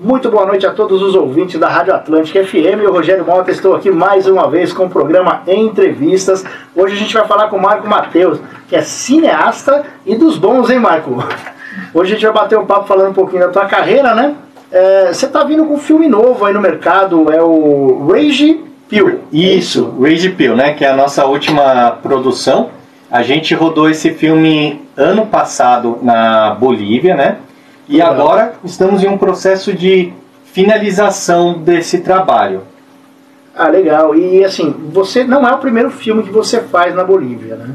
Muito boa noite a todos os ouvintes da Rádio Atlântica FM. Eu, Rogério Mota, estou aqui mais uma vez com o programa Entrevistas. Hoje a gente vai falar com o Marco Matheus, que é cineasta e dos bons, hein, Marco? Hoje a gente vai bater um papo falando um pouquinho da tua carreira, né? Você tá vindo com um filme novo aí no mercado, é o Rage Pill. Isso, Rage Pill, né? Que é a nossa última produção. A gente rodou esse filme ano passado na Bolívia, né? E legal. Agora estamos em um processo de finalização desse trabalho. Ah, legal. E assim, você não é o primeiro filme que você faz na Bolívia, né?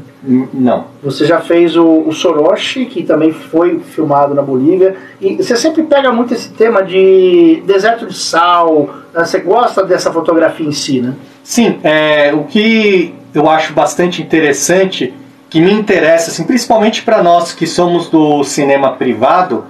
Não. Você já fez o Soroshi, que também foi filmado na Bolívia. E você sempre pega muito esse tema de deserto de sal. Né? Você gosta dessa fotografia em si, né? Sim, o que eu acho bastante interessante, que me interessa, assim, principalmente para nós que somos do cinema privado,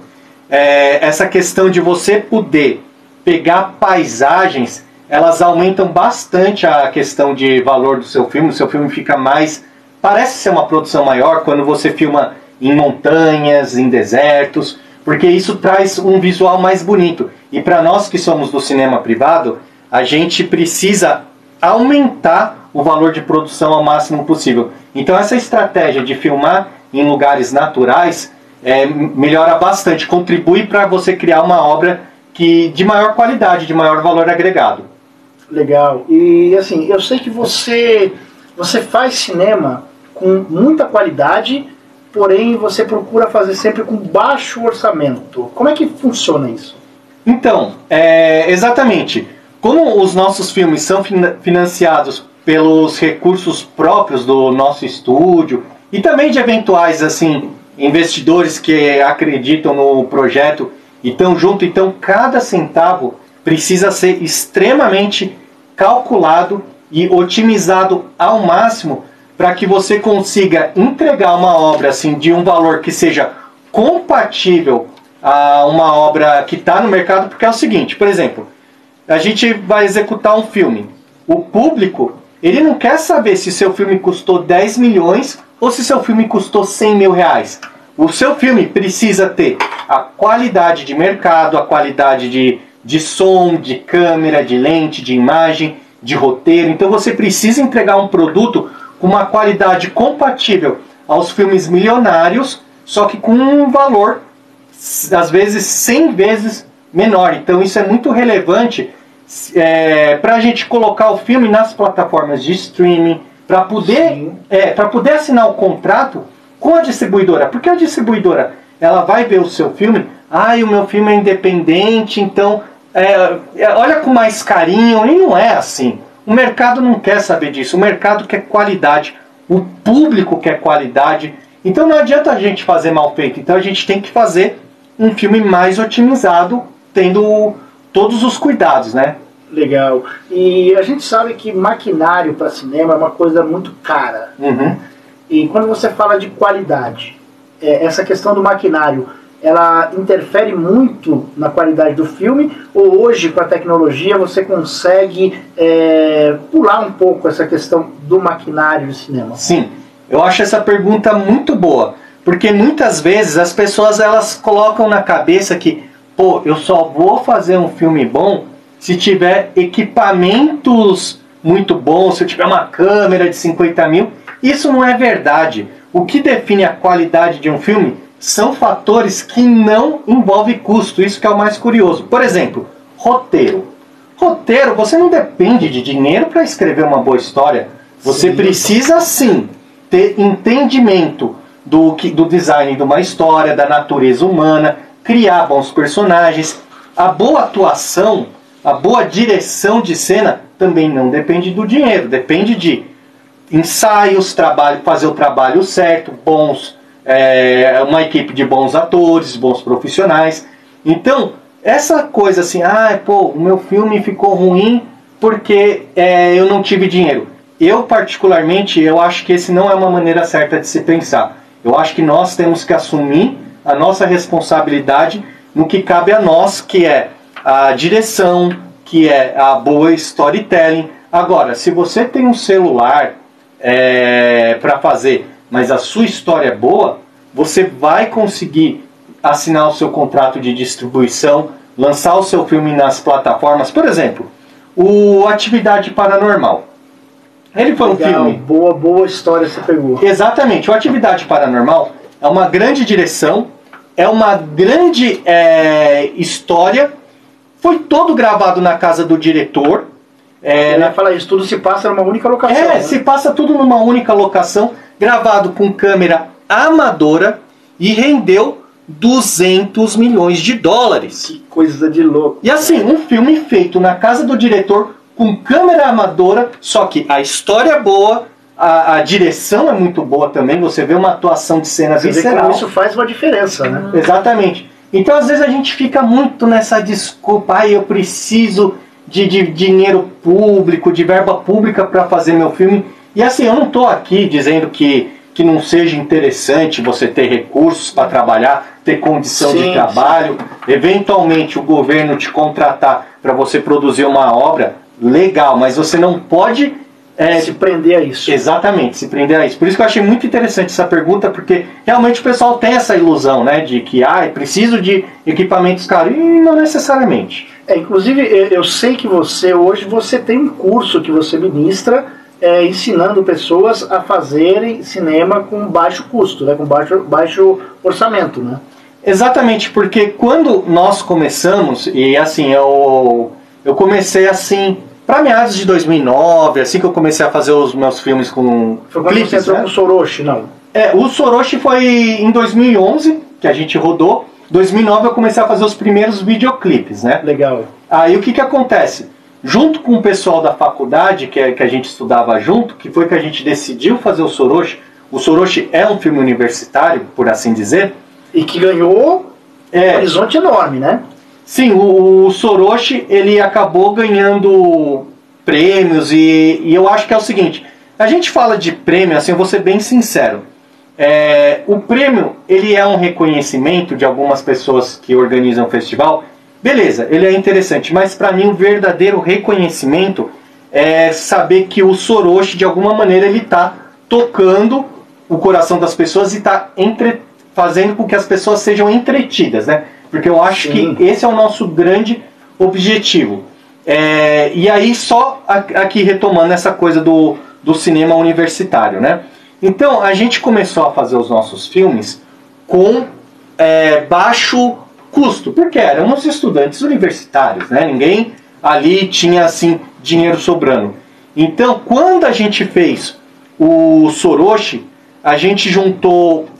essa questão de você poder pegar paisagens, elas aumentam bastante a questão de valor do seu filme. O seu filme fica mais, parece ser uma produção maior quando você filma em montanhas, em desertos, porque isso traz um visual mais bonito. E para nós que somos do cinema privado, a gente precisa aumentar o valor de produção ao máximo possível. Então essa estratégia de filmar em lugares naturais melhora bastante, contribui para você criar uma obra de maior qualidade, de maior valor agregado. Legal. E assim, eu sei que você faz cinema com muita qualidade, porém você procura fazer sempre com baixo orçamento. Como é que funciona isso? Então, exatamente. Como os nossos filmes são financiados pelos recursos próprios do nosso estúdio e também de eventuais assim investidores que acreditam no projeto e estão junto, então cada centavo precisa ser extremamente calculado e otimizado ao máximo para que você consiga entregar uma obra assim de um valor que seja compatível a uma obra que está no mercado, porque é o seguinte, por exemplo, a gente vai executar um filme, o público ele não quer saber se seu filme custou 10 milhões ou se seu filme custou 100 mil reais. O seu filme precisa ter a qualidade de mercado, a qualidade de som, de câmera, de lente, de imagem, de roteiro. Então você precisa entregar um produto com uma qualidade compatível aos filmes milionários, só que com um valor, às vezes, 100 vezes menor. Então isso é muito relevante para a gente colocar o filme nas plataformas de streaming, para poder assinar o contrato com a distribuidora, porque a distribuidora ela vai ver o seu filme, o meu filme é independente, então olha com mais carinho, e não é assim. O mercado não quer saber disso, o mercado quer qualidade, o público quer qualidade, então não adianta a gente fazer mal feito, então a gente tem que fazer um filme mais otimizado, tendo todos os cuidados, né? Legal. E a gente sabe que maquinário para cinema é uma coisa muito cara. Uhum. E quando você fala de qualidade, essa questão do maquinário, ela interfere muito na qualidade do filme? Ou hoje, com a tecnologia, você consegue pular um pouco essa questão do maquinário de cinema? Sim, eu acho essa pergunta muito boa. Porque muitas vezes as pessoas elas colocam na cabeça que eu só vou fazer um filme bom se tiver equipamentos muito bons, se eu tiver uma câmera de 50 mil. Isso não é verdade. O que define a qualidade de um filme são fatores que não envolvem custo. Isso que é o mais curioso. Por exemplo, roteiro. Roteiro, você não depende de dinheiro para escrever uma boa história. Você precisa sim ter entendimento do design de uma história, da natureza humana, criar bons personagens. A boa atuação, a boa direção de cena também não depende do dinheiro, depende de ensaios, fazer o trabalho certo, uma equipe de bons atores, bons profissionais. Então, essa coisa assim, o meu filme ficou ruim porque eu não tive dinheiro. Eu, particularmente, eu acho que esse não é uma maneira certa de se pensar. Eu acho que nós temos que assumir a nossa responsabilidade no que cabe a nós, que é a direção, que é a boa storytelling. Agora, se você tem um celular para fazer, mas a sua história é boa, você vai conseguir assinar o seu contrato de distribuição lançar o seu filme nas plataformas. Por exemplo, o Atividade Paranormal. Ele foi um filme... Boa história você pegou. Exatamente. O Atividade Paranormal é uma grande direção, é uma grande história. Foi todo gravado na casa do diretor. Falar isso, tudo se passa numa única locação. Né? Se passa tudo numa única locação, gravado com câmera amadora e rendeu 200 milhões de dólares. Que coisa de louco. E assim, um filme feito na casa do diretor com câmera amadora, só que a história é boa, a direção é muito boa também, você vê uma atuação de cena visceral. Isso faz uma diferença, né? Exatamente. Então às vezes a gente fica muito nessa desculpa, eu preciso de dinheiro público, de verba pública para fazer meu filme. E assim, eu não estou aqui dizendo que não seja interessante você ter recursos para trabalhar, ter condição de trabalho, eventualmente o governo te contratar para você produzir uma obra, legal, mas você não pode... se prender a isso. Exatamente, se prender a isso. Por isso que eu achei muito interessante essa pergunta, porque realmente o pessoal tem essa ilusão, né, de que preciso de equipamentos caros, e não necessariamente. Inclusive, eu sei que hoje você tem um curso que você ministra, ensinando pessoas a fazerem cinema com baixo custo, né, com baixo orçamento, né? Exatamente, porque quando nós começamos, e assim, eu comecei assim, para meados de 2009, assim que eu comecei a fazer os meus filmes com foi quando clipes, você entrou com o Soroshi, não? O Soroshi foi em 2011, que a gente rodou. 2009 eu comecei a fazer os primeiros videoclipes, né? Legal. Aí o que acontece? Junto com o pessoal da faculdade, que a gente estudava junto, que foi que a gente decidiu fazer o Soroshi é um filme universitário, por assim dizer. E que ganhou um horizonte enorme, né? Sim, o Soroshi, ele acabou ganhando prêmios e eu acho que é o seguinte, a gente fala de prêmio, assim, eu vou ser bem sincero, o prêmio, ele é um reconhecimento de algumas pessoas que organizam o festival, beleza, ele é interessante, mas para mim o verdadeiro reconhecimento é saber que o Soroshi, de alguma maneira, ele está tocando o coração das pessoas e está fazendo com que as pessoas sejam entretidas, né? Porque eu acho que esse é o nosso grande objetivo. E aí, só aqui retomando essa coisa do cinema universitário, né? Então, a gente começou a fazer os nossos filmes com baixo custo, porque éramos estudantes universitários, né? Ninguém ali tinha, assim, dinheiro sobrando. Então, quando a gente fez o Soroshi, a gente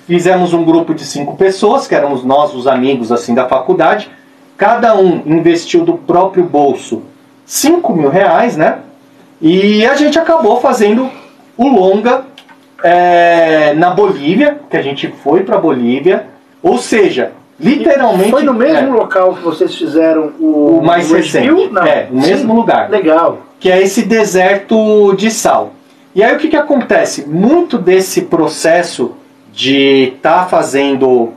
fizemos um grupo de 5 pessoas, que éramos nós, os amigos assim da faculdade. Cada um investiu do próprio bolso 5 mil reais, né? E a gente acabou fazendo o longa na Bolívia, que a gente foi para Bolívia. Ou seja, literalmente... Foi no mesmo local que vocês fizeram o mais recente. No mesmo lugar. Legal. Que é esse deserto de sal. E aí o que acontece? Muito desse processo de estar fazendo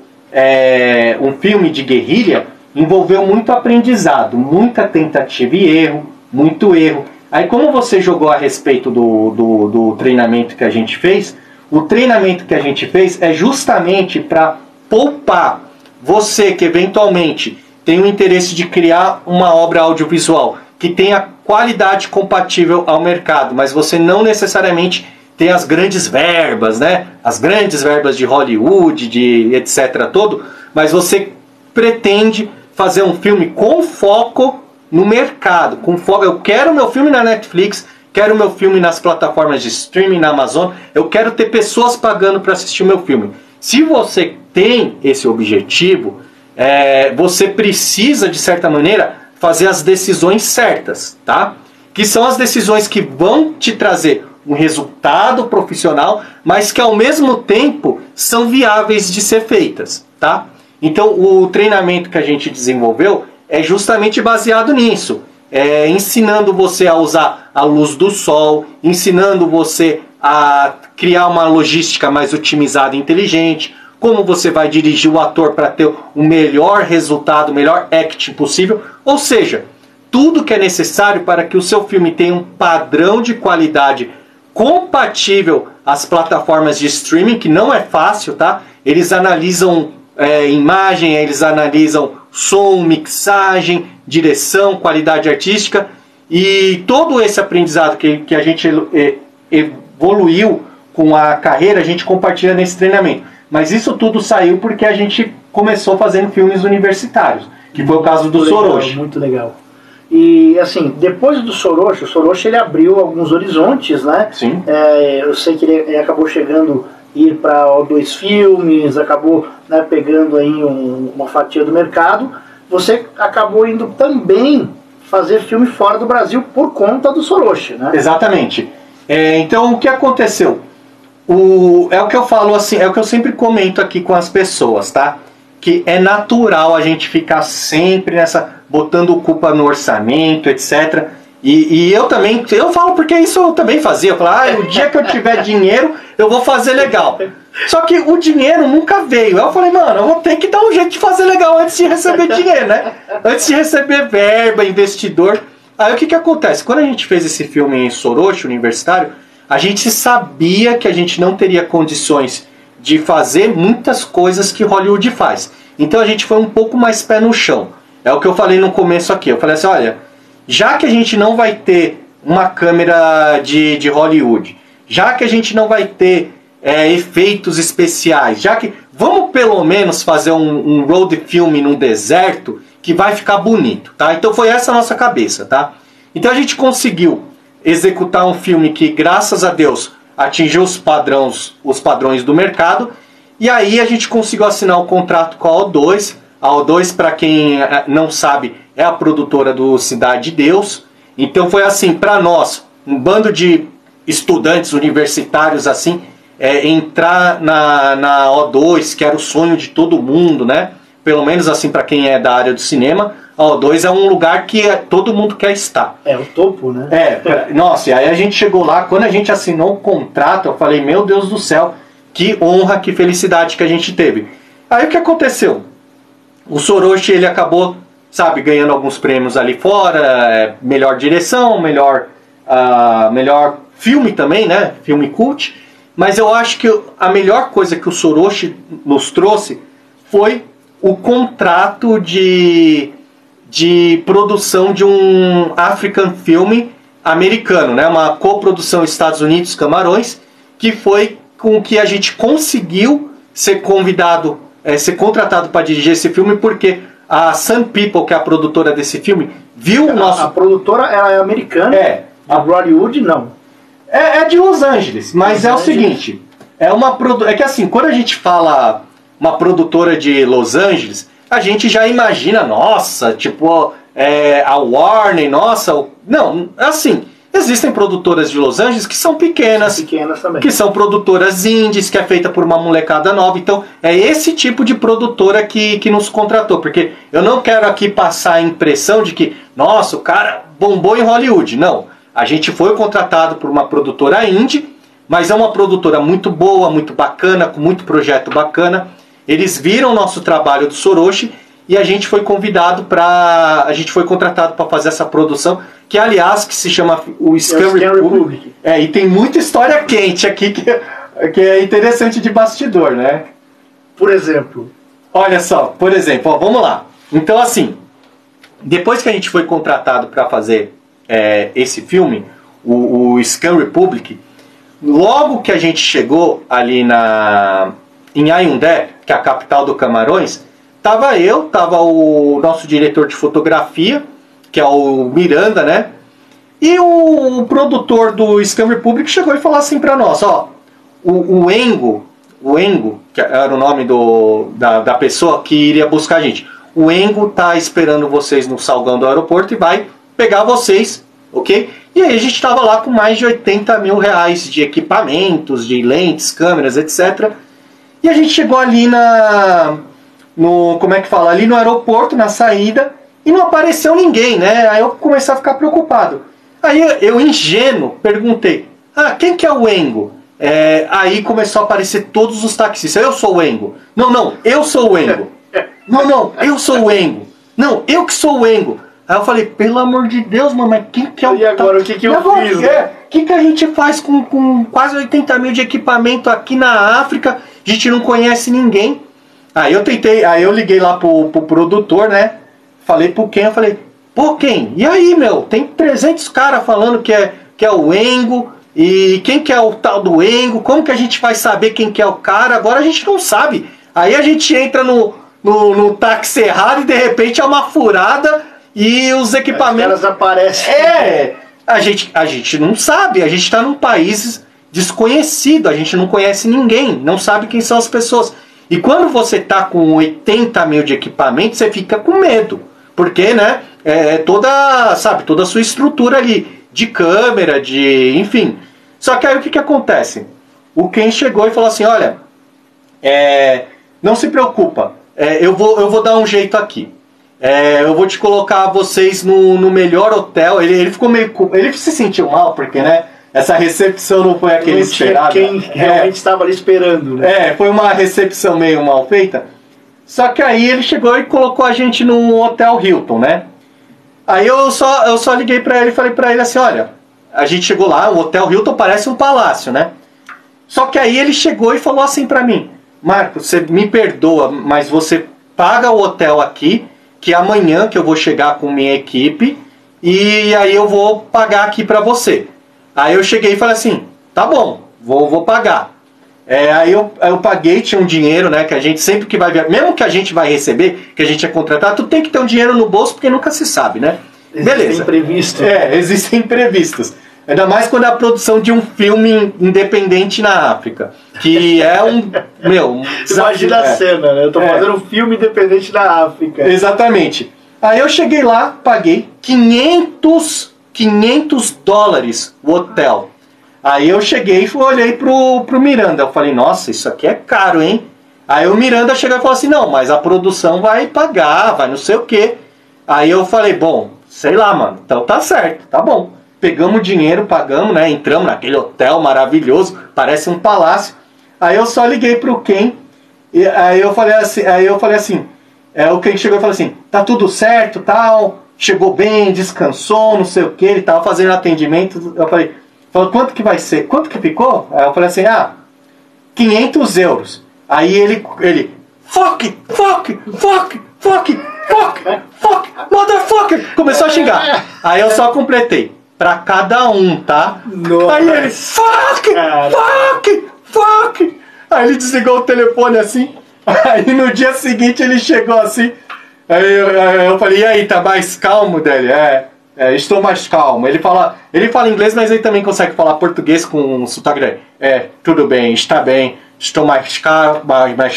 um filme de guerrilha envolveu muito aprendizado, muita tentativa e erro, muito erro. Aí como você jogou a respeito do treinamento que a gente fez, o treinamento que a gente fez é justamente para poupar você que eventualmente tem o interesse de criar uma obra audiovisual que tenha qualidade compatível ao mercado, mas você não necessariamente tem as grandes verbas, né? As grandes verbas de Hollywood, de etc. todo, mas você pretende fazer um filme com foco no mercado, com foco. Eu quero meu filme na Netflix, quero meu filme nas plataformas de streaming, na Amazon, eu quero ter pessoas pagando para assistir o meu filme. Se você tem esse objetivo, você precisa, de certa maneira, fazer as decisões certas, tá? Que são as decisões que vão te trazer um resultado profissional, mas que ao mesmo tempo são viáveis de ser feitas, tá? Então o treinamento que a gente desenvolveu é justamente baseado nisso, ensinando você a usar a luz do sol, ensinando você a criar uma logística mais otimizada e inteligente, como você vai dirigir o ator para ter o melhor resultado, o melhor acting possível, ou seja, tudo que é necessário para que o seu filme tenha um padrão de qualidade compatível às plataformas de streaming, que não é fácil, tá? Eles analisam imagem, eles analisam som, mixagem, direção, qualidade artística, e todo esse aprendizado que a gente evoluiu com a carreira, a gente compartilha nesse treinamento. Mas isso tudo saiu porque a gente começou fazendo filmes universitários, que foi o caso do Soroshi. Muito legal. E assim, depois do Soroshi, o Soroshi ele abriu alguns horizontes, né? Sim. Eu sei que ele acabou chegando a ir para O2 Filmes, acabou, né, pegando aí uma fatia do mercado. Você acabou indo também fazer filme fora do Brasil por conta do Soroshi, né? Exatamente. Então, o que aconteceu? É o que eu falo assim, é o que eu sempre comento aqui com as pessoas, tá? Que é natural a gente ficar sempre botando culpa no orçamento, etc. E eu também, eu falo porque isso eu também fazia. Eu falo, o dia que eu tiver dinheiro, eu vou fazer legal. Só que o dinheiro nunca veio. Eu falei, mano, eu vou ter que dar um jeito de fazer legal antes de receber dinheiro, né? Antes de receber verba, investidor. Aí o que acontece? Quando a gente fez esse filme em Soroshi, universitário, a gente sabia que a gente não teria condições de fazer muitas coisas que Hollywood faz. Então a gente foi um pouco mais pé no chão. É o que eu falei no começo aqui. Eu falei assim, olha, já que a gente não vai ter uma câmera de Hollywood, já que a gente não vai ter efeitos especiais, já que vamos pelo menos fazer um road film num deserto que vai ficar bonito, tá? Então foi essa a nossa cabeça, tá? Então a gente conseguiu executar um filme que, graças a Deus, atingiu os padrões do mercado, e aí a gente conseguiu assinar o contrato com a O2. A O2, para quem não sabe, é a produtora do Cidade de Deus. Então foi assim, para nós, um bando de estudantes universitários assim, entrar na O2, que era o sonho de todo mundo, né? Pelo menos assim para quem é da área do cinema, a O2 é um lugar que todo mundo quer estar. É o topo, né? Nossa, e aí a gente chegou lá, quando a gente assinou o contrato, eu falei, meu Deus do céu, que honra, que felicidade que a gente teve. Aí o que aconteceu? O Soroshi, ele acabou, sabe, ganhando alguns prêmios ali fora, melhor direção, melhor filme também, né? Filme cult. Mas eu acho que a melhor coisa que o Soroshi nos trouxe foi o contrato de produção de um African Film americano, né? Uma coprodução Estados Unidos Camarões, que foi com que a gente conseguiu ser convidado, ser contratado para dirigir esse filme, porque a Sun People, que é a produtora desse filme, viu o nosso... A produtora, ela é americana? A Hollywood, não. É de Los Angeles, mas é o seguinte, é que assim, quando a gente fala uma produtora de Los Angeles, a gente já imagina, nossa, tipo, a Warner, nossa... Não, assim, existem produtoras de Los Angeles que são pequenas também. Que são produtoras indies, que é feita por uma molecada nova. Então, é esse tipo de produtora que nos contratou. Porque eu não quero aqui passar a impressão de que, nossa, o cara bombou em Hollywood. Não, a gente foi contratado por uma produtora indie, mas é uma produtora muito boa, muito bacana, com muito projeto bacana. Eles viram o nosso trabalho do Soroshi e a gente foi convidado a gente foi contratado para fazer essa produção, que aliás que se chama o Scam Republic. E tem muita história quente aqui que é interessante de bastidor, né? Por exemplo. Olha só, por exemplo, ó, vamos lá. Então assim, depois que a gente foi contratado para fazer esse filme, o Scam Republic, logo que a gente chegou ali em Yaoundé, que é a capital do Camarões, tava o nosso diretor de fotografia, que é o Miranda, né? E o produtor do Scam Republic chegou e falou assim pra nós, ó, o Engo, que era o nome da pessoa que iria buscar a gente, o Engo tá esperando vocês no salgão do aeroporto e vai pegar vocês, ok? E aí a gente tava lá com mais de 80 mil reais de equipamentos, de lentes, câmeras, etc. E a gente chegou ali ali no aeroporto, na saída, e não apareceu ninguém, né? Aí eu comecei a ficar preocupado. Aí eu ingênuo, perguntei, quem que é o Engo? Aí começou a aparecer todos os taxistas. Eu sou o Engo. Não, eu sou o Engo. Não, eu sou o Engo. Não, eu que sou o Engo. Aí eu falei, pelo amor de Deus, mano, mas quem que é o... E agora, o que eu fiz, né? O que a gente faz com quase 80 mil de equipamento aqui na África? A gente não conhece ninguém. Aí eu liguei lá pro produtor, né? Falei pro Ken, eu falei, pô, Ken, e aí, meu? Tem 300 caras falando que é o Engo, e quem que é o tal do Engo? Como que a gente vai saber quem que é o cara? Agora a gente não sabe. Aí a gente entra no táxi errado e de repente é uma furada e os equipamentos... Os caras aparecem. A gente não sabe, a gente está num país desconhecido, a gente não conhece ninguém, não sabe quem são as pessoas. E quando você tá com 80 mil de equipamento, você fica com medo. Porque, né, toda a sua estrutura ali, de câmera, enfim. Só que aí o que acontece? O Ken chegou e falou assim, olha, não se preocupa, eu vou dar um jeito aqui. Eu vou te colocar vocês no melhor hotel. Ele ficou meio... Ele se sentiu mal, porque, né, essa recepção não foi aquele esperado. Quem realmente estava ali esperando, né? Foi uma recepção meio mal feita. Só que aí ele chegou e colocou a gente no Hotel Hilton, né? Aí eu só liguei pra ele e falei pra ele assim, olha, a gente chegou lá, o Hotel Hilton parece um palácio, né? Só que aí ele chegou e falou assim pra mim, Marco, você me perdoa, mas você paga o hotel aqui, que amanhã que eu vou chegar com minha equipe, e aí eu vou pagar aqui pra você. Aí eu cheguei e falei assim, tá bom, vou pagar. Aí eu paguei, tinha um dinheiro, né, que a gente sempre que vai ver, mesmo que a gente vai receber, que a gente é contratado, tu tem que ter um dinheiro no bolso, porque nunca se sabe, né? Beleza. Existem imprevistos. Existem imprevistos. Ainda mais quando é a produção de um filme independente na África, que é Imagina a cena, né? Eu tô fazendo um filme independente na África. Exatamente. Aí eu cheguei lá, paguei $500 o hotel. Aí eu cheguei e olhei pro Miranda. Eu falei, nossa, isso aqui é caro, hein? Aí o Miranda chegou e falou assim, não, mas a produção vai pagar, vai não sei o quê. Aí eu falei, bom, sei lá, mano, então tá certo, tá bom. Pegamos o dinheiro, pagamos, né? Entramos naquele hotel maravilhoso, parece um palácio. Aí eu só liguei pro Ken, e aí eu falei assim, o Ken chegou e falou assim, tá tudo certo, tal, chegou bem, descansou, não sei o que, ele tava fazendo atendimento. Eu falei, quanto que vai ser? Quanto que ficou? Aí eu falei assim, €500. Aí ele fuck, motherfucker, começou a xingar. Aí eu só completei, pra cada um, tá? Nossa. Aí ele, fuck. Aí ele desligou o telefone assim. Aí no dia seguinte ele chegou assim. Aí eu falei, e aí, tá mais calmo dele? Estou mais calmo. Ele fala inglês, mas ele também consegue falar português com um sotaque dele. Tudo bem, está bem. Estou mais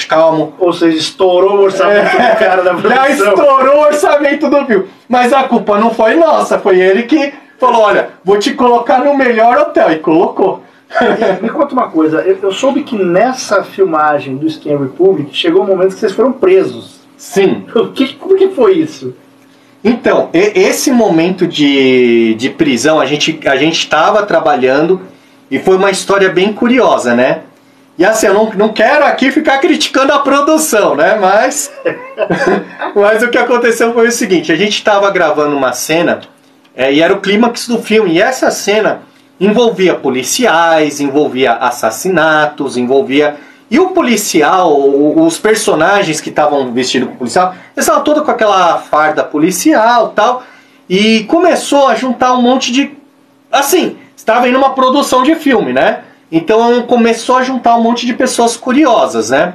calmo. Ou seja, estourou o orçamento do cara da produção. Já estourou o orçamento do filme. Mas a culpa não foi nossa, foi ele que falou, olha, vou te colocar no melhor hotel. E colocou. Me conta uma coisa, eu soube que nessa filmagem do Skin Republic chegou um momento que vocês foram presos. Sim. Como que foi isso? Então, esse momento de prisão, a gente estava trabalhando e foi uma história bem curiosa, né? E assim, eu não quero aqui ficar criticando a produção, né? Mas o que aconteceu foi o seguinte, a gente estava gravando uma cena e era o clímax do filme, e essa cena envolvia policiais, envolvia assassinatos, E o policial, os personagens que estavam vestidos com policial, eles estavam todos com aquela farda policial e tal, e começou a juntar um monte de... Assim, estava indo uma produção de filme, né? Então começou a juntar um monte de pessoas curiosas, né?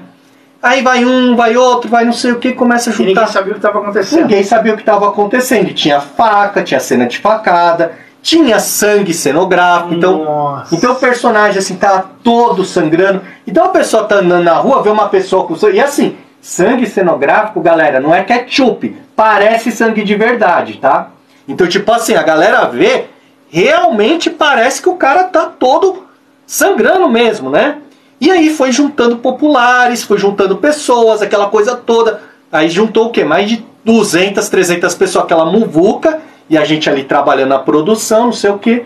Aí vai um, vai outro, vai não sei o que, começa a juntar... E ninguém sabia o que estava acontecendo. Ninguém sabia o que estava acontecendo. E tinha faca, tinha cena de facada, tinha sangue cenográfico. Então o personagem assim tá todo sangrando. Então a pessoa tá andando na rua, vê uma pessoa com sangue. E assim, sangue cenográfico, galera, não é ketchup. Parece sangue de verdade, tá? Então, tipo assim, a galera vê, realmente parece que o cara tá todo sangrando mesmo, né? E aí foi juntando populares, foi juntando pessoas, aquela coisa toda. Aí juntou o quê? Mais de 200, 300 pessoas, aquela muvuca, e a gente ali trabalhando na produção, não sei o quê.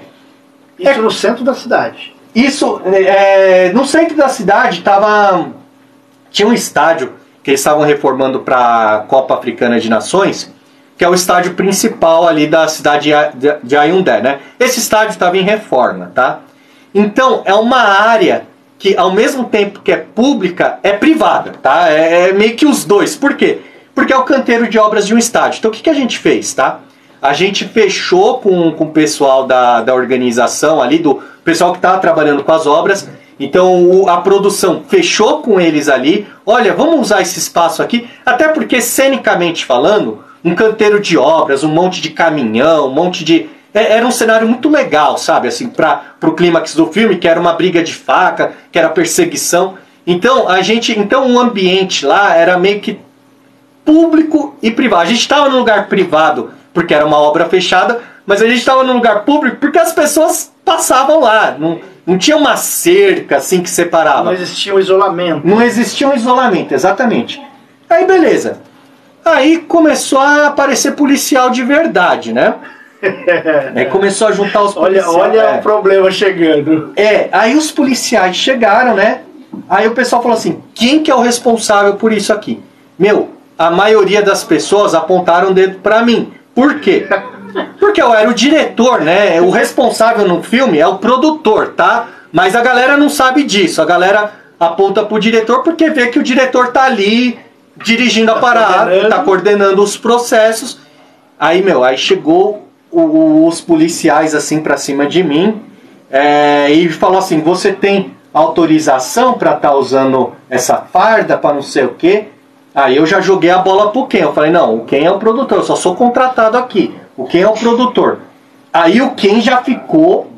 Isso no centro da cidade? Isso, no centro da cidade tinha um estádio que eles estavam reformando para a Copa Africana de Nações, que é o estádio principal ali da cidade de Yaoundé, né? Esse estádio estava em reforma, tá? Então, é uma área que ao mesmo tempo que é pública, é privada, tá? É meio que os dois. Por quê? Porque é o canteiro de obras de um estádio. Então o que a gente fez, tá? A gente fechou com o pessoal da organização ali, do pessoal que estava trabalhando com as obras. Então a produção fechou com eles ali. Olha, vamos usar esse espaço aqui, até porque cenicamente falando, um canteiro de obras, um monte de caminhão, um monte de... Era um cenário muito legal, sabe? Assim, para o clímax do filme, que era uma briga de faca, que era perseguição. Então o ambiente lá era meio que público e privado. A gente estava num lugar privado porque era uma obra fechada, mas a gente estava num lugar público porque as pessoas passavam lá. Não tinha uma cerca assim que separava. Não existia um isolamento. Não existia um isolamento, exatamente. Aí beleza. Aí começou a aparecer policial de verdade, né? Aí começou a juntar os policiais. Olha o problema chegando. Aí os policiais chegaram, né? Aí o pessoal falou assim, quem que é o responsável por isso aqui? Meu, a maioria das pessoas apontaram o dedo pra mim. Por quê? Porque eu era o diretor, né? O responsável no filme é o produtor, tá? Mas a galera não sabe disso. A galera aponta pro diretor porque vê que o diretor tá ali dirigindo a parada, tá coordenando os processos. Aí, aí chegou os policiais assim pra cima de mim e falou assim, você tem autorização pra estar usando essa farda pra não sei o quê? Aí eu já joguei a bola pro Ken. Eu falei, não, o Ken é o produtor, eu só sou contratado aqui. O Ken é o produtor. Aí o Ken já ficou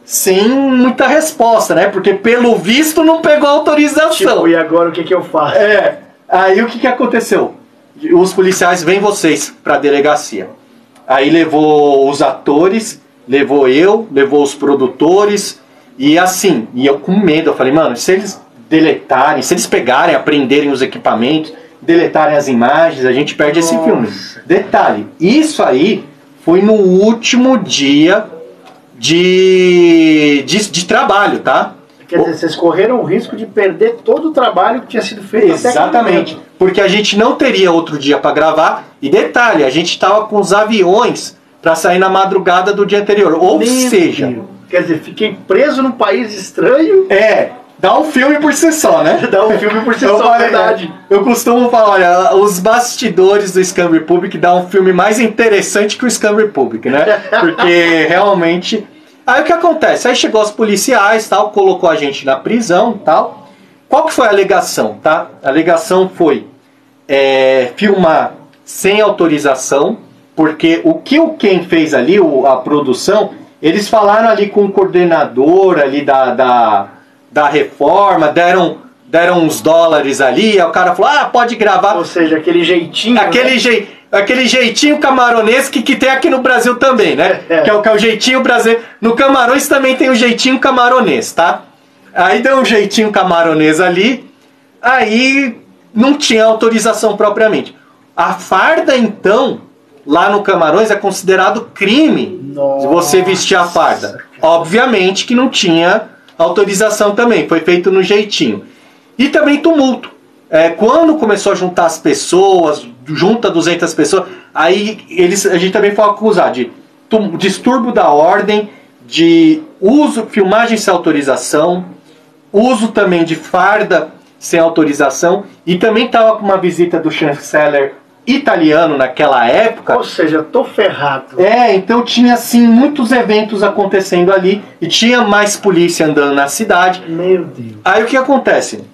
sem muita resposta, né? Porque pelo visto não pegou autorização. Tipo, e agora o que eu faço? Aí o que aconteceu? Os policiais, vêm vocês pra delegacia. Aí levou os atores, levou os produtores. E assim, e eu com medo, eu falei, mano, se eles deletarem, se eles pegarem, aprenderem os equipamentos, deletarem as imagens, a gente perde esse filme. Detalhe, isso aí foi no último dia de trabalho, tá? Quer dizer, vocês correram o risco de perder todo o trabalho que tinha sido feito. Exatamente, porque a gente não teria outro dia para gravar. E detalhe, a gente estava com os aviões para sair na madrugada do dia anterior. Ou seja... Deus. Quer dizer, fiquei preso num país estranho. Dá um filme por si só, né? Dá um filme por si só, verdade. Eu costumo falar, olha, os bastidores do Scam Republic dá um filme mais interessante que o Scam Republic, né? Porque realmente... Aí o que acontece? Aí chegou os policiais, tal, colocou a gente na prisão, tal. Qual que foi a alegação, tá? A alegação foi filmar sem autorização, porque o que o Ken fez ali, a produção, eles falaram ali com o coordenador ali da reforma, deram uns dólares ali, aí o cara falou, pode gravar. Ou seja, aquele jeitinho... Aquele jeitinho camaronês que tem aqui no Brasil também, né? Que é o jeitinho brasileiro. No Camarões também tem o jeitinho camaronês, tá? Aí deu um jeitinho camaronês ali, aí não tinha autorização propriamente. A farda, então, lá no Camarões é considerado crime. Nossa. Se você vestir a farda. Obviamente que não tinha autorização também, foi feito no jeitinho. E também tumulto. Quando começou a juntar as pessoas, junta 200 pessoas, aí a gente também foi acusado de distúrbio da ordem, de filmagem sem autorização, uso também de farda sem autorização, e também estava com uma visita do chanceler italiano naquela época. Ou seja, tô ferrado. Então tinha assim muitos eventos acontecendo ali, e tinha mais polícia andando na cidade. Meu Deus. Aí o que acontece?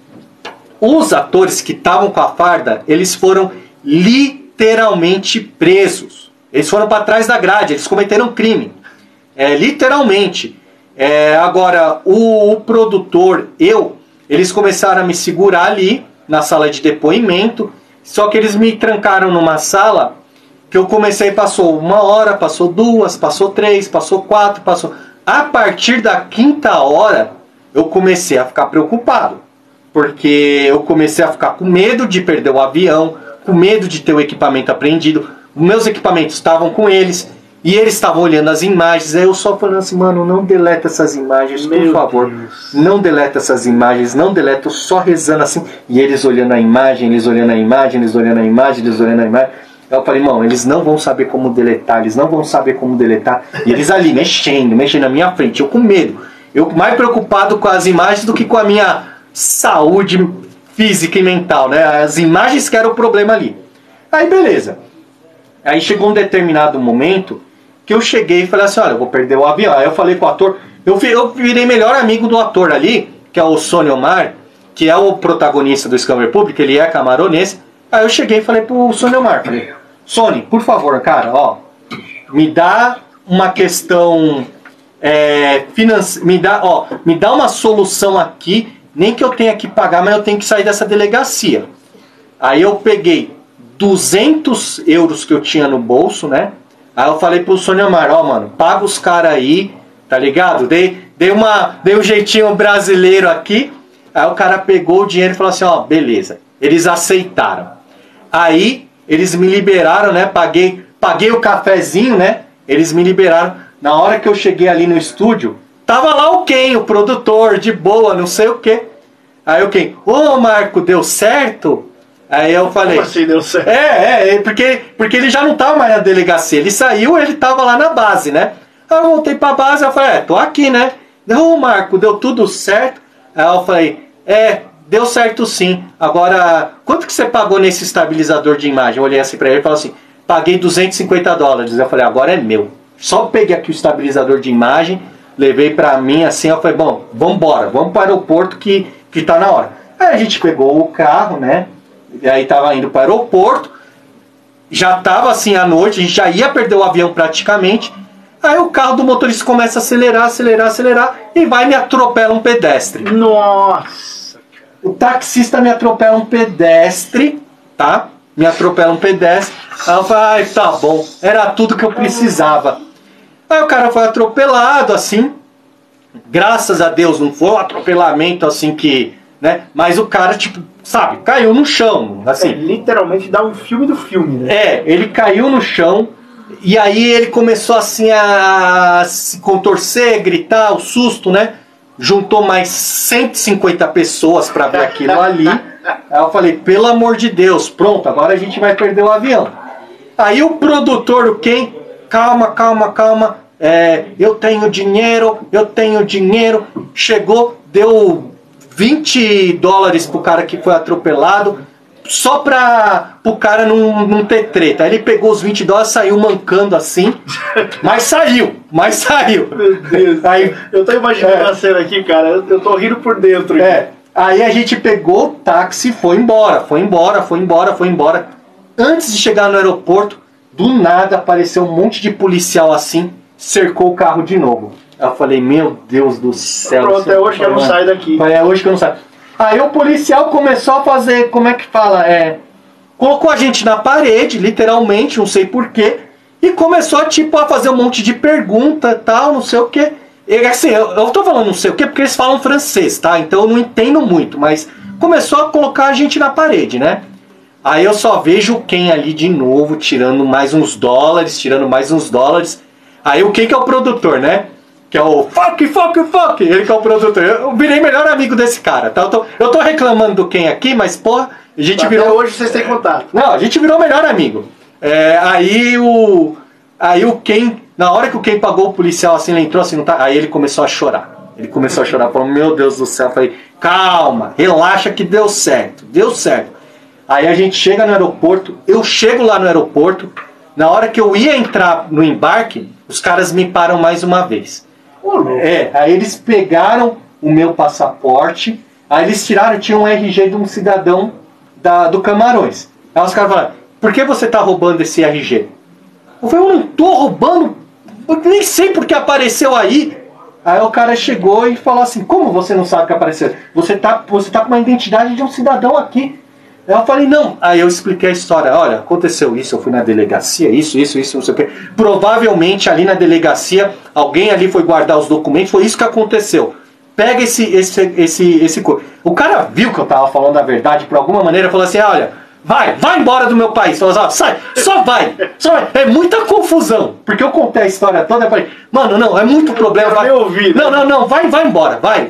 Os atores que estavam com a farda, eles foram literalmente presos. Eles foram para trás da grade, eles cometeram crime. Literalmente. Agora, o produtor, eles começaram a me segurar ali, na sala de depoimento, só que eles me trancaram numa sala, que eu comecei, passou 1 hora, passou 2, passou 3, passou 4, passou... A partir da 5ª hora, eu comecei a ficar preocupado. Porque eu comecei a ficar com medo de perder o avião, com medo de ter o equipamento apreendido. Meus equipamentos estavam com eles, e eles estavam olhando as imagens. Aí eu só falando assim, mano, não deleta essas imagens, por favor. Deus. Não deleta essas imagens, não deleta. Eu só rezando assim. E eles olhando a imagem, eles olhando a imagem, eles olhando a imagem, eles olhando a imagem. Eu falei, irmão, eles não vão saber como deletar, eles não vão saber como deletar. E eles ali, mexendo na minha frente, eu com medo. Eu mais preocupado com as imagens do que com a minha saúde física e mental, né? As imagens que eram o problema ali. Aí beleza. Aí chegou um determinado momento que eu cheguei e falei assim, olha, eu vou perder o avião. Aí eu falei com o ator, eu virei melhor amigo do ator ali, que é o Sônia Omar, que é o protagonista do Scam Republic, ele é camaronês. Aí eu cheguei e falei pro Sônia Omar, falei, Sônia, por favor, cara, ó, me dá uma questão me dá uma solução aqui, nem que eu tenha que pagar, mas eu tenho que sair dessa delegacia. Aí eu peguei 200 euros que eu tinha no bolso, né? Aí eu falei pro Sônia Omar, ó, mano, paga os caras aí, tá ligado? Dei um jeitinho brasileiro aqui. Aí o cara pegou o dinheiro e falou assim, ó, beleza. Eles aceitaram. Aí eles me liberaram, né? Paguei o cafezinho, né? Eles me liberaram. Na hora que eu cheguei ali no estúdio, tava lá o Ken, o produtor, de boa, não sei o quê. Aí o Ken, ô Marco, deu certo? Aí eu falei... Como assim deu certo? Porque ele já não tava mais na delegacia. Ele saiu, ele tava lá na base, né? Aí eu voltei pra base, eu falei, tô aqui, né? Ô Marco, deu tudo certo? Aí eu falei, deu certo sim. Agora, quanto que você pagou nesse estabilizador de imagem? Eu olhei assim pra ele e falei assim, paguei $250. Eu falei, agora é meu. Só peguei aqui o estabilizador de imagem, levei pra mim assim, eu falei, bom, vambora, vamos para o aeroporto que tá na hora. Aí a gente pegou o carro, né? E aí tava indo para o aeroporto, já tava assim à noite, a gente já ia perder o avião praticamente. Aí o carro do motorista começa a acelerar e vai e me atropela um pedestre. Nossa! O taxista me atropela um pedestre, tá? Me atropela um pedestre. Aí eu falei, ai, tá bom, era tudo que eu precisava. Aí o cara foi atropelado, assim. Graças a Deus não foi um atropelamento assim que, né? Mas o cara, tipo, sabe, caiu no chão, assim. Literalmente dá um filme do filme, né? Ele caiu no chão. E aí ele começou assim a se contorcer, gritar, o susto, né? Juntou mais 150 pessoas pra ver aquilo ali. Aí eu falei, pelo amor de Deus, pronto, agora a gente vai perder o avião. Aí o produtor, o Ken, calma, eu tenho dinheiro. Chegou, deu $20 pro cara que foi atropelado, só pro cara não ter treta. Aí ele pegou os $20, saiu mancando assim, mas saiu. Meu Deus. Aí, eu tô imaginando a cena aqui, cara, eu tô rindo por dentro. Aí a gente pegou o táxi e foi embora. Antes de chegar no aeroporto, do nada apareceu um monte de policial assim, cercou o carro de novo. Eu falei, meu Deus do céu. Pronto, é hoje que eu não saio daqui. É hoje que eu não saio. Aí o policial começou a fazer, como é que fala? Colocou a gente na parede, literalmente, não sei porquê, e começou a fazer um monte de pergunta, tal, não sei o quê. E, assim, eu tô falando não sei o quê porque eles falam francês, tá? Então eu não entendo muito, mas começou a colocar a gente na parede, né? Aí eu só vejo o Ken ali de novo, tirando mais uns dólares. Aí o Ken que é o produtor, né? Que é o fuck, ele que é o produtor. Eu virei melhor amigo desse cara, tá? Eu tô reclamando do Ken aqui, mas porra, a gente Até virou... hoje vocês têm contato. Não, a gente virou melhor amigo. Aí o Ken, na hora que o Ken pagou o policial assim, ele entrou assim, não tá... Aí ele começou a chorar. Falou, meu Deus do céu. Eu falei, calma, relaxa que deu certo. Aí a gente chega no aeroporto, eu chego lá no aeroporto, na hora que eu ia entrar no embarque, os caras me param mais uma vez. Aí eles pegaram o meu passaporte, aí eles tinha um RG de um cidadão do Camarões. Aí os caras falaram, por que você tá roubando esse RG? Eu falei, eu não tô roubando, eu nem sei porque apareceu aí. Aí o cara chegou e falou assim, como você não sabe que apareceu? Você tá com uma identidade de um cidadão aqui. Aí eu falei, não. Aí eu expliquei a história. Olha, aconteceu isso, eu fui na delegacia, isso, não sei o quê. Provavelmente ali na delegacia, alguém ali foi guardar os documentos, foi isso que aconteceu. Pega esse... O cara viu que eu tava falando a verdade, por alguma maneira, falou assim, olha, vai embora do meu país. Falou assim, sai, só vai. É muita confusão. Porque eu contei a história toda, eu falei, mano, não, é muito problema. Vai. Não, vai embora, vai.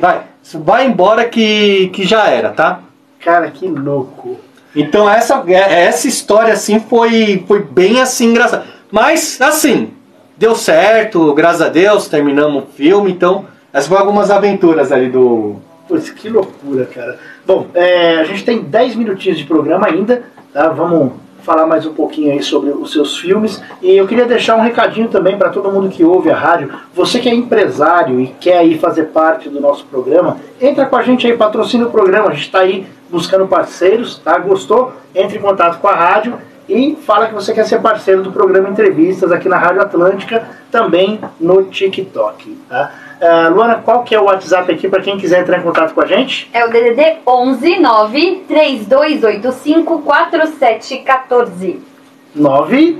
Vai embora que já era, tá? Cara, que louco. Então essa história assim foi bem assim engraçada. Mas assim, deu certo, graças a Deus, terminamos o filme, então Essas foram algumas aventuras ali do... Putz, que loucura, cara. Bom, a gente tem 10 minutinhos de programa ainda, tá? Vamos falar mais um pouquinho aí sobre os seus filmes. E eu queria deixar um recadinho também para todo mundo que ouve a rádio. Você que é empresário e quer aí fazer parte do nosso programa, entra com a gente aí, patrocina o programa. A gente está aí buscando parceiros, tá? Gostou? Entre em contato com a rádio e fala que você quer ser parceiro do programa Entrevistas aqui na Rádio Atlântica, também no TikTok, tá? Luana, qual que é o WhatsApp aqui para quem quiser entrar em contato com a gente? É o DDD 11 9 3285 4714. 9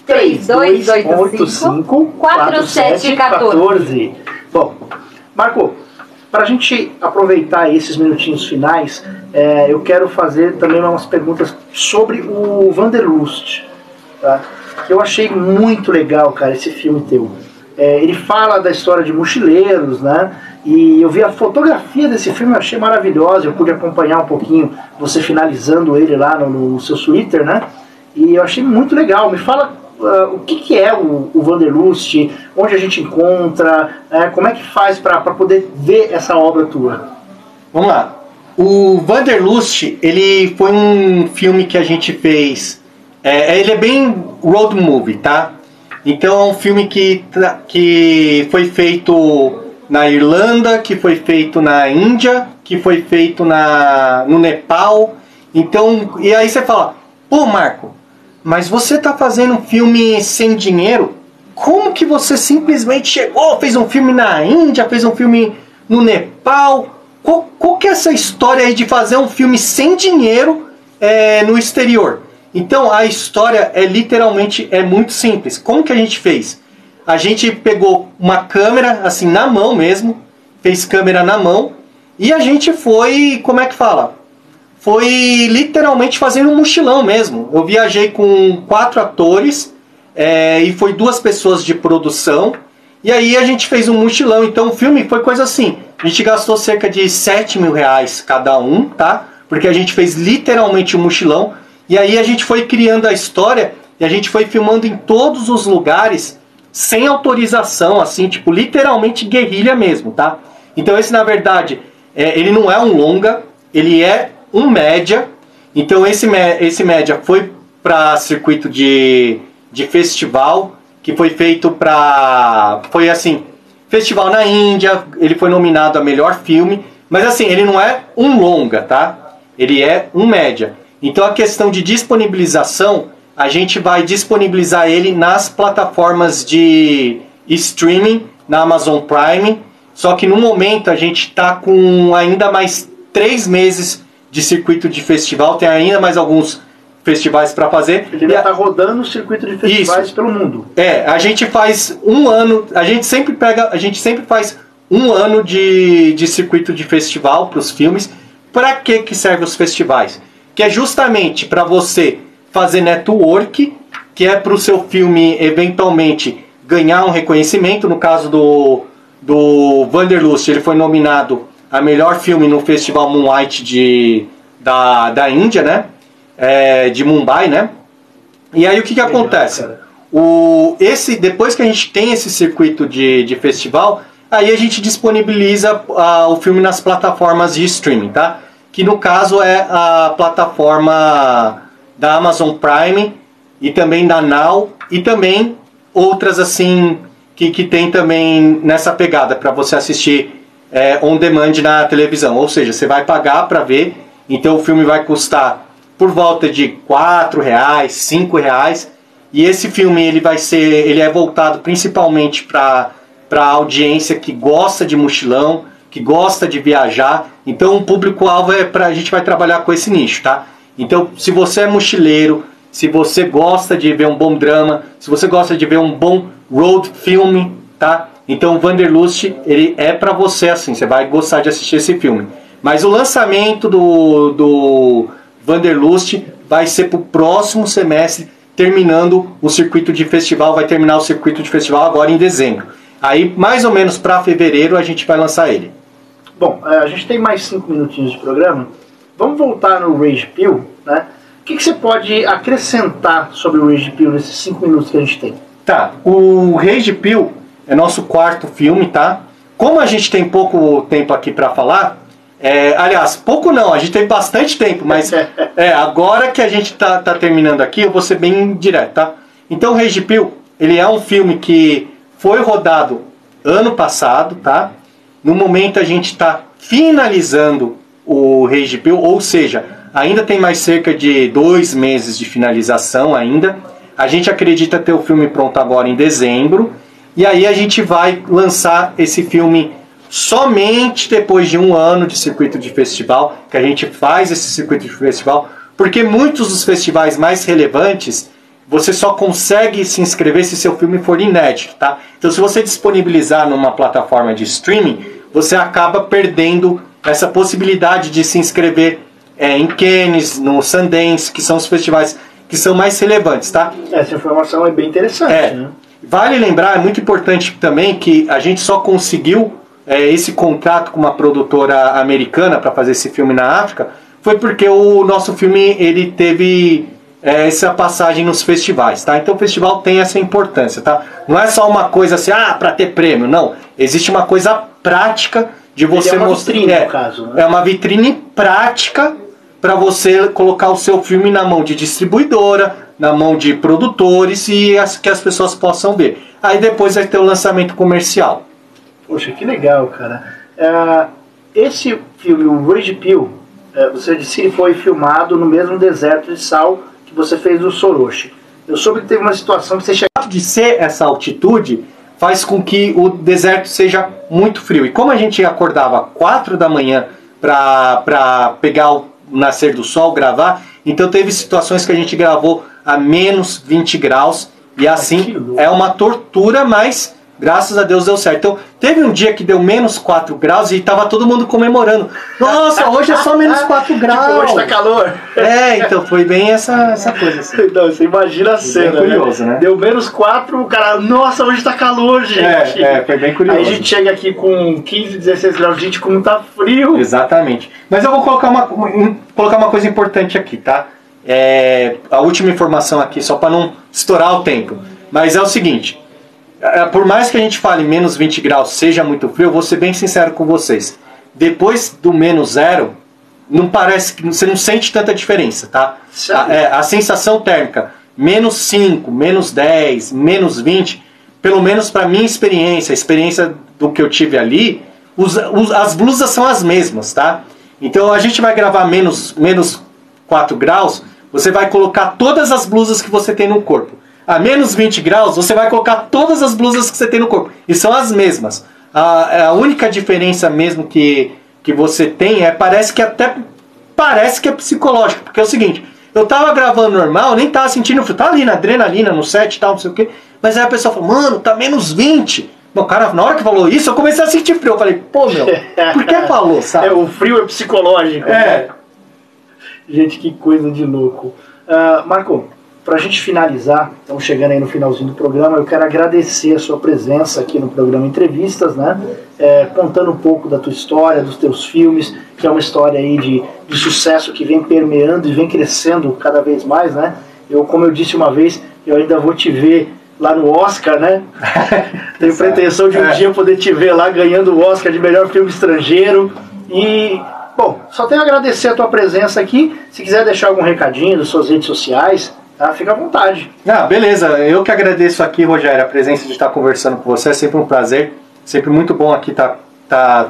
3285 4714. Bom, Marco, para a gente aproveitar esses minutinhos finais, eu quero fazer também umas perguntas sobre o Wanderlust, tá? Eu achei muito legal, cara, esse filme teu. Ele fala da história de mochileiros, né? E eu vi a fotografia desse filme, eu achei maravilhosa. Eu pude acompanhar um pouquinho você finalizando ele lá no seu Twitter, né? E eu achei muito legal. Me fala o que é o Wanderlust, onde a gente encontra, como é que faz para poder ver essa obra tua? Vamos lá. O Wanderlust, ele foi um filme que a gente fez. Ele é bem road movie, tá? Então é um filme que foi feito na Irlanda, que foi feito na Índia, que foi feito no Nepal. Então, e aí você fala, pô, Marco, mas você tá fazendo um filme sem dinheiro? Como que você simplesmente chegou, fez um filme na Índia, fez um filme no Nepal? Qual que é essa história aí de fazer um filme sem dinheiro no exterior? Então a história literalmente muito simples. Como que a gente fez? A gente pegou uma câmera assim na mão mesmo, fez câmera na mão e a gente foi, como é que fala? Foi literalmente fazendo um mochilão mesmo. Eu viajei com 4 atores e foi 2 pessoas de produção. E aí a gente fez um mochilão. Então o filme foi coisa assim. A gente gastou cerca de 7 mil reais cada um, tá? Porque a gente fez literalmente um mochilão. E aí a gente foi criando a história e a gente foi filmando em todos os lugares sem autorização, assim, tipo, literalmente guerrilha mesmo, tá? Então esse, na verdade, ele não é um longa, ele é um média. Então esse média foi para circuito de festival, que foi feito para... Foi assim, festival na Índia, ele foi nominado a melhor filme, mas assim, ele não é um longa, tá? Ele é um média. Então a questão de disponibilização, a gente vai disponibilizar ele nas plataformas de streaming, na Amazon Prime, só que no momento a gente está com ainda mais 3 meses de circuito de festival, tem ainda mais alguns festivais para fazer. Ele ainda está rodando o circuito de festivais pelo mundo. A gente faz um ano, a gente sempre faz um ano de circuito de festival para os filmes. Para que servem os festivais? Que é justamente para você fazer network, que é para o seu filme eventualmente ganhar um reconhecimento. No caso do Wanderlust, ele foi nominado a melhor filme no Festival Moonlight da Índia, né? De Mumbai, né? E aí o que acontece? Depois que a gente tem esse circuito de festival, aí a gente disponibiliza o filme nas plataformas de streaming, tá? Que no caso é a plataforma da Amazon Prime e também da Now e também outras assim que tem também nessa pegada para você assistir on demand na televisão. Ou seja, você vai pagar para ver, então o filme vai custar por volta de R$4, R$5, e esse filme ele é voltado principalmente para a audiência que gosta de mochilão, que gosta de viajar. Então o público-alvo a gente vai trabalhar com esse nicho, tá? Então se você é mochileiro, se você gosta de ver um bom drama, se você gosta de ver um bom road film, tá? Então o Wanderlust, ele é pra você assim, você vai gostar de assistir esse filme. Mas o lançamento do Wanderlust vai ser pro próximo semestre, terminando o circuito de festival, vai terminar o circuito de festival agora em dezembro. Aí mais ou menos para fevereiro a gente vai lançar ele. Bom, a gente tem mais 5 minutinhos de programa. Vamos voltar no Rage Pill, né? O que você pode acrescentar sobre o Rage Pill nesses 5 minutos que a gente tem? Tá, o Rage Pill é nosso 4º filme, tá? como a gente tem pouco tempo aqui para falar, aliás, pouco não, a gente tem bastante tempo, mas agora que a gente tá terminando aqui, eu vou ser bem direto, tá? Então, o Rage Pill, ele é um filme que foi rodado ano passado, tá? No momento a gente está finalizando o Rage Pill, ou seja, ainda tem mais cerca de 2 meses de finalização ainda. A gente acredita ter o filme pronto agora em dezembro. E aí a gente vai lançar esse filme somente depois de 1 ano de circuito de festival, que a gente faz esse circuito de festival, porque muitos dos festivais mais relevantes, você só consegue se inscrever se seu filme for inédito, tá? Então se você disponibilizar numa plataforma de streaming, você acaba perdendo essa possibilidade de se inscrever em Cannes, no Sundance, que são os festivais que são mais relevantes, tá? Essa informação é bem interessante, né? Vale lembrar, é muito importante também, que a gente só conseguiu esse contrato com uma produtora americana para fazer esse filme na África, foi porque o nosso filme ele teve essa passagem nos festivais, tá? Então o festival tem essa importância, tá? Não é só uma coisa assim, para ter prêmio, não. Existe uma coisa prática de você mostrar. Vitrine, no caso, né? É uma vitrine prática para você colocar o seu filme na mão de distribuidora, na mão de produtores e que as pessoas possam ver. Aí depois vai ter o lançamento comercial. Poxa, que legal, cara. Esse filme, o Rage Pill, você disse que foi filmado no mesmo deserto de sal que você fez do Soroche. Eu soube que teve uma situação que você chegou... De ser essa altitude faz com que o deserto seja muito frio. E como a gente acordava 4 da manhã para pegar o nascer do sol, gravar, então teve situações que a gente gravou a menos 20 graus e assim é uma tortura, mas graças a Deus deu certo. Então teve um dia que deu menos 4 graus e tava todo mundo comemorando. Nossa, hoje é só menos 4 graus. Tipo, hoje tá calor. Então foi bem essa coisa assim. Não, você imagina a cena, curioso, né? Deu menos 4, o cara, nossa, hoje tá calor, gente. Foi bem curioso. Aí a gente chega aqui com 15, 16 graus, gente, como tá frio. Exatamente. Mas eu vou colocar uma coisa importante aqui, tá? A última informação aqui, só para não estourar o tempo. Mas é o seguinte, por mais que a gente fale menos 20 graus seja muito frio, eu vou ser bem sincero com vocês. Depois do menos 0, não parece que você não sente tanta diferença, tá? A sensação térmica, menos 5, menos 10, menos 20, pelo menos para minha experiência, a experiência do que eu tive ali, as blusas são as mesmas, tá? Então a gente vai gravar menos 4 graus, você vai colocar todas as blusas que você tem no corpo. A menos 20 graus, você vai colocar todas as blusas que você tem no corpo. E são as mesmas. A única diferença mesmo que você tem parece que é psicológico. Porque é o seguinte, eu tava gravando normal, nem tava sentindo frio. Tava ali na adrenalina, no set e tal, não sei o quê. Mas aí a pessoa falou, mano, tá menos 20. Meu cara, na hora que falou isso, eu comecei a sentir frio. Eu falei, pô, meu, por que falou, sabe? O frio é psicológico. Né? Gente, que coisa de louco. Marco, pra gente finalizar, estamos chegando aí no finalzinho do programa, eu quero agradecer a sua presença aqui no programa Entrevistas, né? Contando um pouco da tua história, dos teus filmes, que é uma história aí de sucesso que vem permeando e vem crescendo cada vez mais, né? Como eu disse uma vez, eu ainda vou te ver lá no Oscar, né? Tenho pretensão de um dia poder te ver lá ganhando o Oscar de melhor filme estrangeiro. E, bom, só tenho a agradecer a tua presença aqui. Se quiser deixar algum recadinho das suas redes sociais, tá? Fica à vontade. Beleza. Eu que agradeço aqui, Rogério, a presença de estar conversando com você. É sempre um prazer. Sempre muito bom aqui estar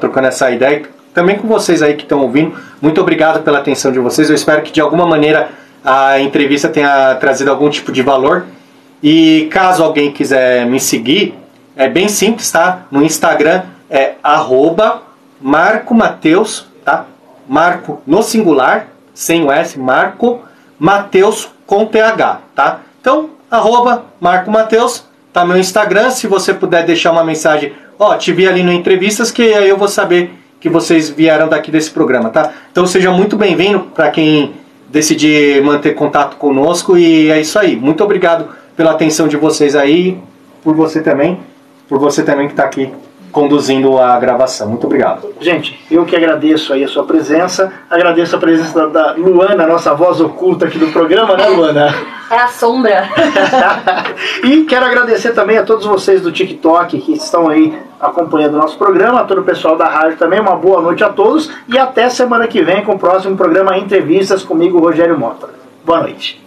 trocando essa ideia. Também com vocês aí que estão ouvindo. Muito obrigado pela atenção de vocês. Eu espero que de alguma maneira a entrevista tenha trazido algum tipo de valor. E caso alguém quiser me seguir, é bem simples, tá? No Instagram é @MarcoMatheus, tá? Marco no singular, sem o S, Marco Matheus com TH, tá? Então, @MarcoMatheus, tá meu Instagram. Se você puder deixar uma mensagem, te vi ali no Entrevistas, que aí eu vou saber que vocês vieram daqui desse programa, tá? Então seja muito bem-vindo para quem decidir manter contato conosco, e é isso aí. Muito obrigado pela atenção de vocês aí, por você também que está aqui conduzindo a gravação. Muito obrigado. Gente, eu que agradeço aí a sua presença, agradeço a presença da Luana, nossa voz oculta aqui do programa, né, Luana? É a sombra. E quero agradecer também a todos vocês do TikTok que estão aí acompanhando o nosso programa, a todo o pessoal da rádio também, uma boa noite a todos e até semana que vem com o próximo programa Entrevistas comigo, Rogério Mota. Boa noite.